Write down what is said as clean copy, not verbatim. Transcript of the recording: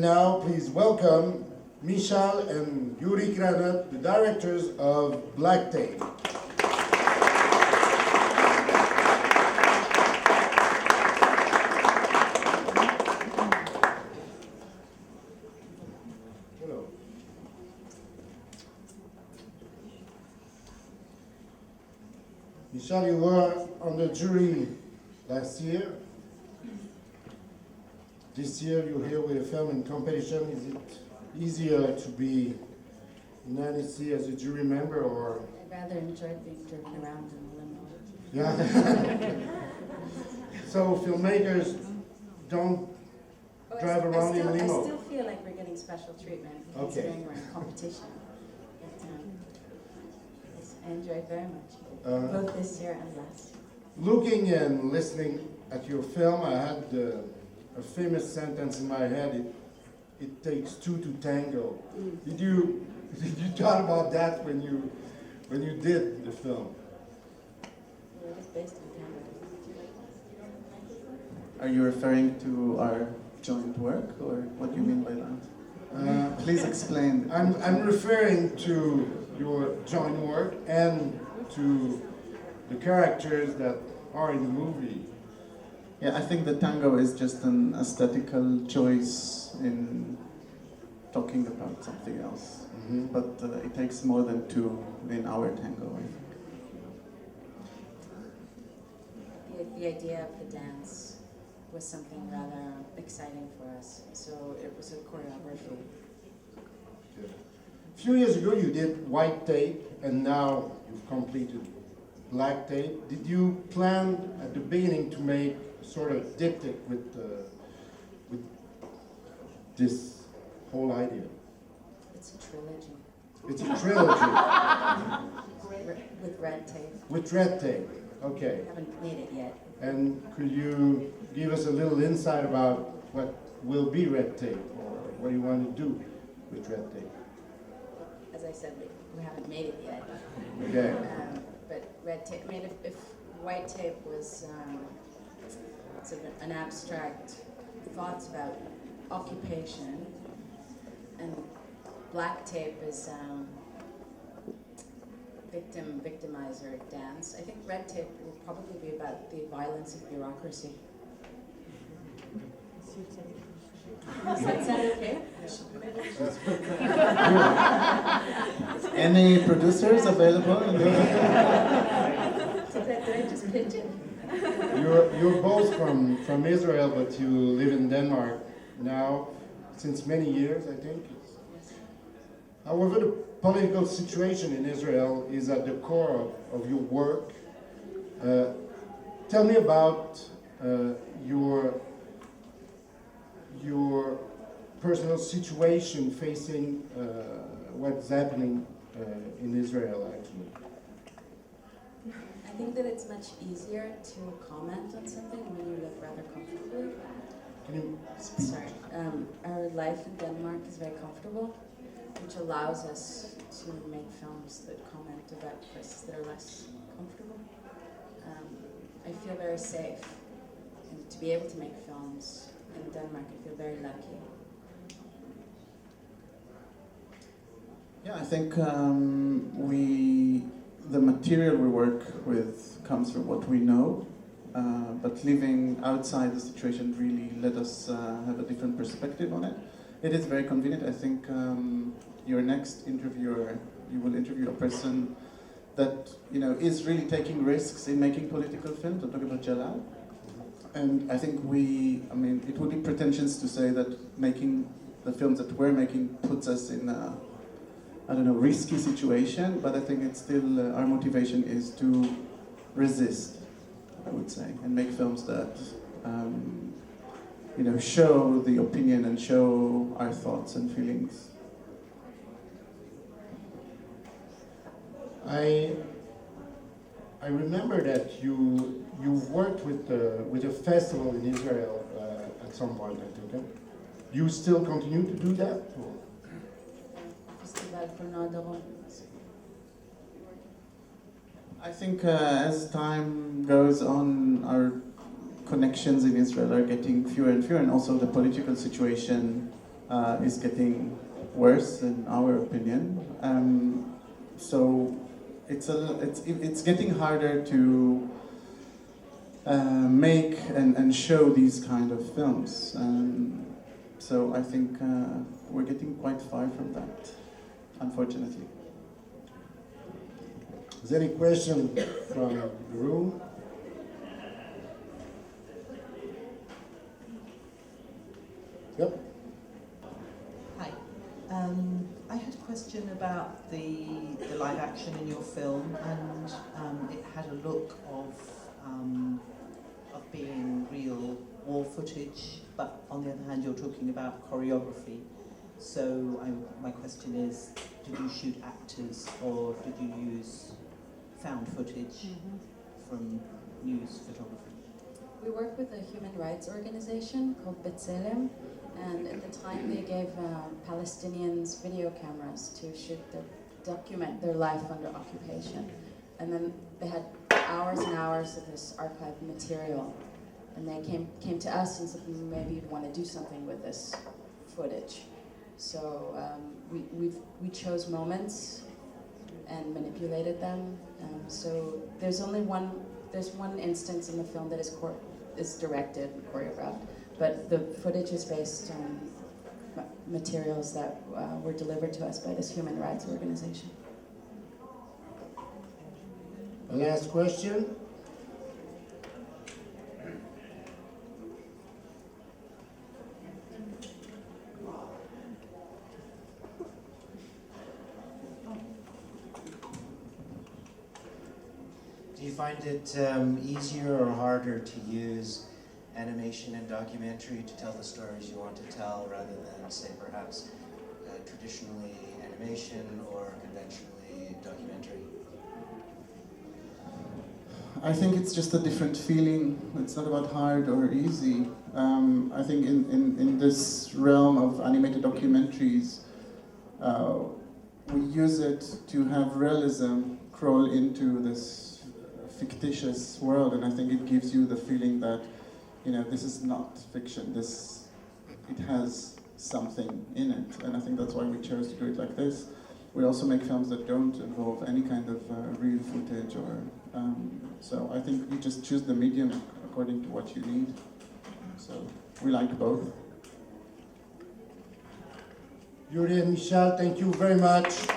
now, please welcome Michal and Uri KRANOT, the directors of Black Tape. Hello. Michal, you were on the jury last year. This year you're here with a film in competition. Is it easier to be in Annecy as a jury member, or? I rather enjoyed being driven around in a limo. Yeah. So filmmakers don't drive around in a limo? I still feel like we're getting special treatment considering we're in competition. But, yes, I enjoyed very much, both this year and last. Looking and listening at your film, I had a famous sentence in my head. It takes two to tango. Did you thought about that when you did the film? Well, it is based on tango. Are you referring to our joint work, or what do you mean by that? Please explain. I'm referring to your joint work and to the characters that are in the movie. Yeah, I think the tango is just an aesthetical choice in talking about something else. Mm-hmm. But it takes more than two in our tango, I think. The idea of the dance was something rather exciting for us, so it was a choreography. A few years ago you did White Tape, and now you've completed Black Tape. Did you plan at the beginning to make sort of diptych with this whole idea? It's a trilogy. It's a trilogy. With red tape. With red tape, okay. I haven't made it yet. And could you give us a little insight about what will be red tape, or what you want to do with red tape? As I said, we haven't made it yet. Okay. But red tape, I mean, if white tape was sort of an abstract thoughts about occupation, and black tape is victimizer dance, I think red tape will probably be about the violence of bureaucracy. Does that sound okay? Any producers available? Did I just pitch it? You're both from Israel, but you live in Denmark now since many years, I think. However, the political situation in Israel is at the core of your work. Tell me about your personal situation facing what's happening in Israel, actually. I think that it's much easier to comment on something when you live rather comfortably. Can you speak? Sorry. Our life in Denmark is very comfortable, which allows us to make films that comment about places that are less comfortable. I feel very safe, and to be able to make films in Denmark, I feel very lucky. Yeah, I think the material we work with comes from what we know, but living outside the situation really let us have a different perspective on it. It is very convenient. I think your next interviewer, you will interview a person that is really taking risks in making political films. I'm talking about Jalal. And I think it would be pretentious to say that making the films that we're making puts us in a, risky situation, but I think it's still, our motivation is to resist, I would say, and make films that, show the opinion and show our thoughts and feelings. I remember that you worked with a festival in Israel at some point, I think. Huh? You still continue to do that? Or? I think as time goes on, our connections in Israel are getting fewer and fewer, and also the political situation is getting worse, in our opinion. So it's getting harder to make and show these kind of films. So I think we're getting quite far from that, unfortunately. Is there any question from the room? Yep. Hi. I had a question about the live action in your film, and it had a look of being real war footage, but on the other hand, you're talking about choreography. So my question is, did you shoot actors or did you use found footage from news photography? We work with a human rights organization called B'Tselem, and at the time they gave Palestinians video cameras to document their life under occupation. And then they had hours and hours of this archived material. And they came to us and said, maybe you'd want to do something with this footage. So we chose moments and manipulated them. So there's one instance in the film that is directed and choreographed, but the footage is based on materials that were delivered to us by this human rights organization. A last question. Do you find it easier or harder to use animation and documentary to tell the stories you want to tell, rather than, say, perhaps traditionally animation or conventionally documentary? I think it's just a different feeling. It's not about hard or easy. I think in this realm of animated documentaries, we use it to have realism crawl into this fictitious world, and I think it gives you the feeling that, this is not fiction. It has something in it, and I think that's why we chose to do it like this. We also make films that don't involve any kind of real footage, or so I think you just choose the medium according to what you need. So we like both. Uri and Michel, thank you very much.